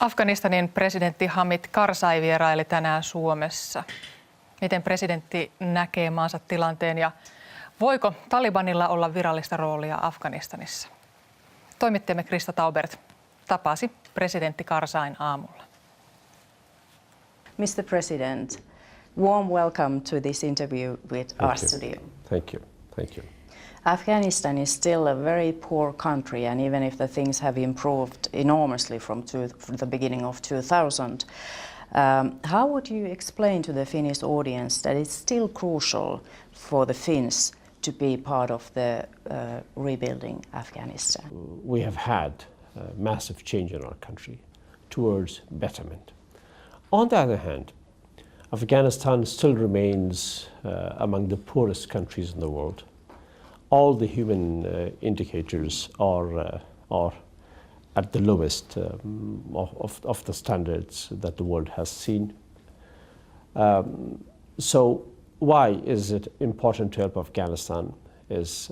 Afganistanin presidentti Hamid Karzai vieraili tänään Suomessa. Miten presidentti näkee maansa tilanteen ja voiko Talibanilla olla virallista roolia Afganistanissa? Toimittajamme Krista Taubert tapasi presidentti Karzain aamulla. Mr. President, warm welcome to this interview with our studio. Thank you. Thank you. Afghanistan is still a very poor country, and even if the things have improved enormously from the beginning of 2000, how would you explain to the Finnish audience that it's still crucial for the Finns to be part of the rebuilding Afghanistan? We have had massive change in our country towards betterment. On the other hand, Afghanistan still remains among the poorest countries in the world. All the human indicators are at the lowest of the standards that the world has seen. So why is it important to help Afghanistan is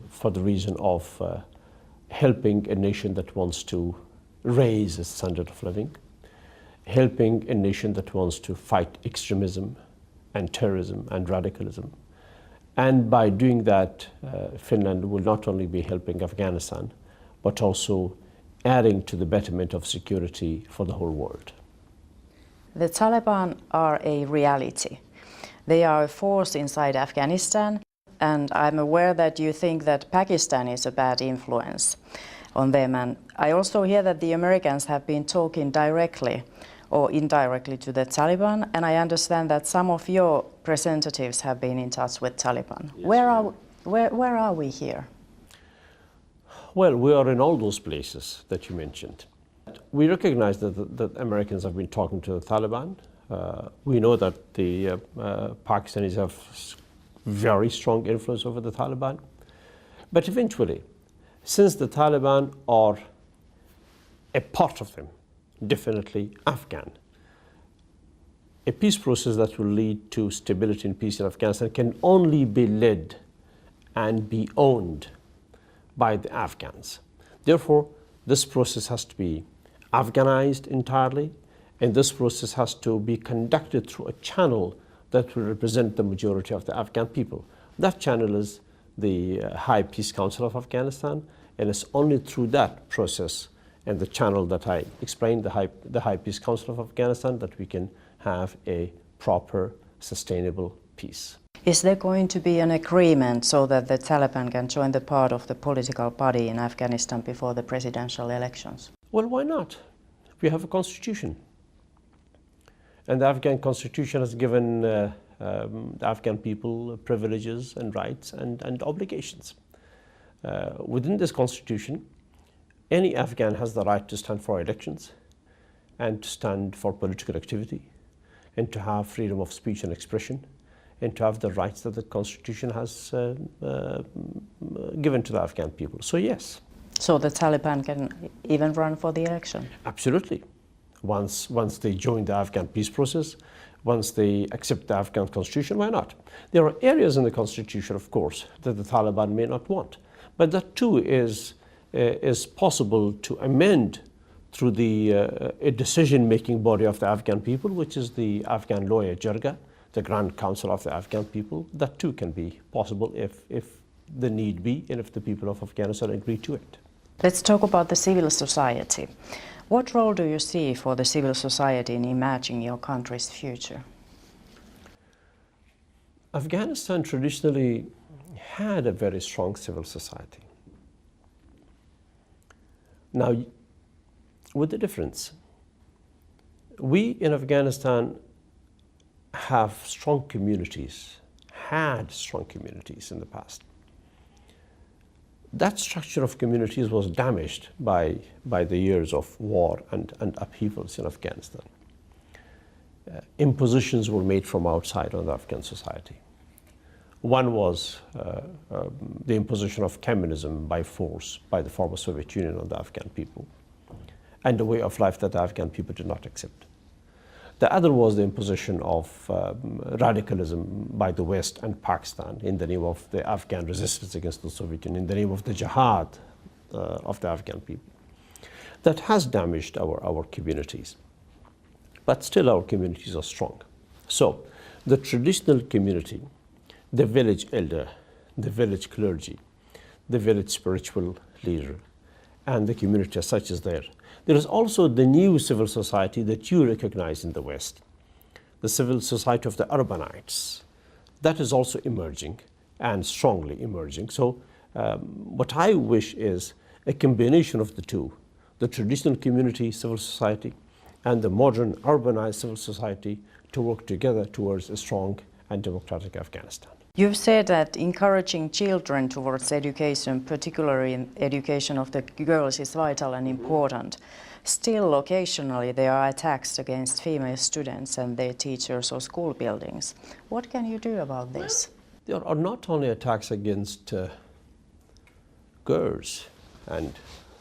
for the reason of helping a nation that wants to raise its standard of living, helping a nation that wants to fight extremism and terrorism and radicalism. And by doing that, Finland will not only be helping Afghanistan, but also adding to the betterment of security for the whole world. The Taliban are a reality. They are a force inside Afghanistan, and I'm aware that you think that Pakistan is a bad influence on them. And I also hear that the Americans have been talking directly or indirectly to the Taliban, and I understand that some of your representatives have been in touch with Taliban. Yes, where are we here? Well, we are in all those places that you mentioned. We recognize that Americans have been talking to the Taliban. We know that the Pakistanis have very strong influence over the Taliban. But eventually, since the Taliban are a part of them, definitely Afghan, a peace process that will lead to stability and peace in Afghanistan can only be led and be owned by the Afghans. Therefore, this process has to be Afghanized entirely, and this process has to be conducted through a channel that will represent the majority of the Afghan people. That channel is the High Peace Council of Afghanistan, and it's only through that process and the channel that I explained, the High Peace Council of Afghanistan, that we can have a proper, sustainable peace. Is there going to be an agreement so that the Taliban can join the part of the political body in Afghanistan before the presidential elections? Well, why not? We have a constitution. And the Afghan constitution has given the Afghan people privileges and rights and obligations. Within this constitution, any Afghan has the right to stand for elections and to stand for political activity and to have freedom of speech and expression and to have the rights that the Constitution has given to the Afghan people. So yes. So the Taliban can even run for the election? Absolutely. Once they join the Afghan peace process, once they accept the Afghan Constitution, why not? There are areas in the Constitution, of course, that the Taliban may not want. But that too is possible to amend through a decision-making body of the Afghan people, which is the Afghan Loya Jirga, the Grand Council of the Afghan people. That too can be possible if the need be and if the people of Afghanistan agree to it. Let's talk about the civil society. What role do you see for the civil society in imagining your country's future? Afghanistan traditionally had a very strong civil society. Now, with the difference, we in Afghanistan have strong communities, had strong communities in the past. That structure of communities was damaged by the years of war and upheavals in Afghanistan. Impositions were made from outside on the Afghan society. One was the imposition of communism by force by the former Soviet Union on the Afghan people, and a way of life that the Afghan people did not accept. The other was the imposition of radicalism by the West and Pakistan in the name of the Afghan resistance against the Soviet Union, in the name of the jihad of the Afghan people. that has damaged our communities. But still our communities are strong. So the traditional community, the village elder, the village clergy, the village spiritual leader, and the community as such is there. There is also the new civil society that you recognize in the West, the civil society of the urbanites. That is also emerging and strongly emerging. So what I wish is a combination of the two, the traditional community, civil society, and the modern urbanized civil society to work together towards a strong and democratic Afghanistan. You've said that encouraging children towards education, particularly in education of the girls, is vital and important. Still, occasionally there are attacks against female students and their teachers or school buildings. What can you do about this? There are not only attacks against girls and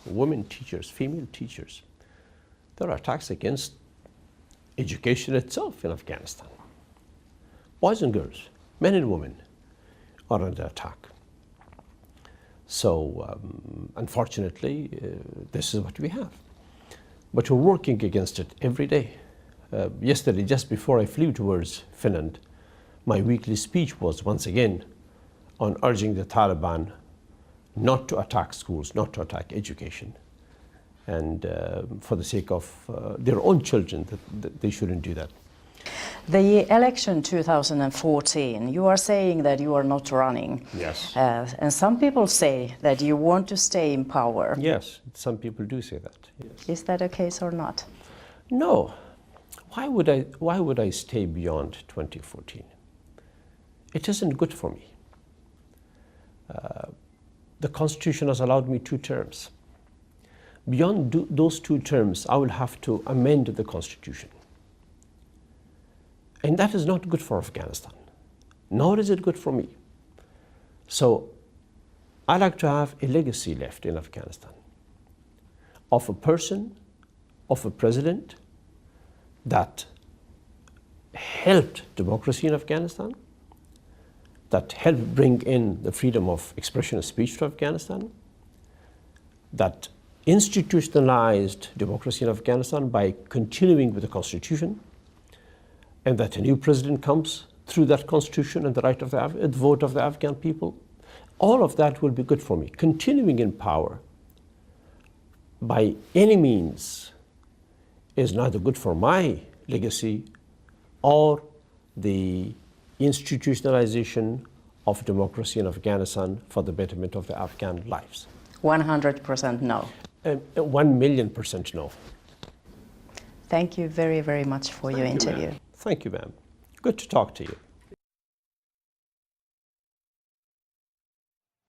women teachers, female teachers. There are attacks against education itself in Afghanistan. Boys and girls, men and women are under attack. So unfortunately, this is what we have. But we're working against it every day. Yesterday, just before I flew towards Finland, my weekly speech was once again on urging the Taliban not to attack schools, not to attack education. And for the sake of their own children, that they shouldn't do that. The election 2014, you are saying that you are not running. Yes. And some people say that you want to stay in power. Yes, some people do say that. Yes. Is that a case or not? No. Why would I stay beyond 2014? It isn't good for me. The Constitution has allowed me 2 terms. Beyond those 2 terms, I will have to amend the Constitution. And that is not good for Afghanistan, nor is it good for me. So I like to have a legacy left in Afghanistan of a person, of a president that helped democracy in Afghanistan, that helped bring in the freedom of expression and speech to Afghanistan, that institutionalized democracy in Afghanistan by continuing with the Constitution, and that a new president comes through that Constitution and the right of the vote of the Afghan people. All of that will be good for me. Continuing in power by any means is neither good for my legacy or the institutionalization of democracy in Afghanistan for the betterment of the Afghan lives. 100% no. 1,000,000% no. Thank you very, very much for your interview. Thank you, ma'am. Good to talk to you.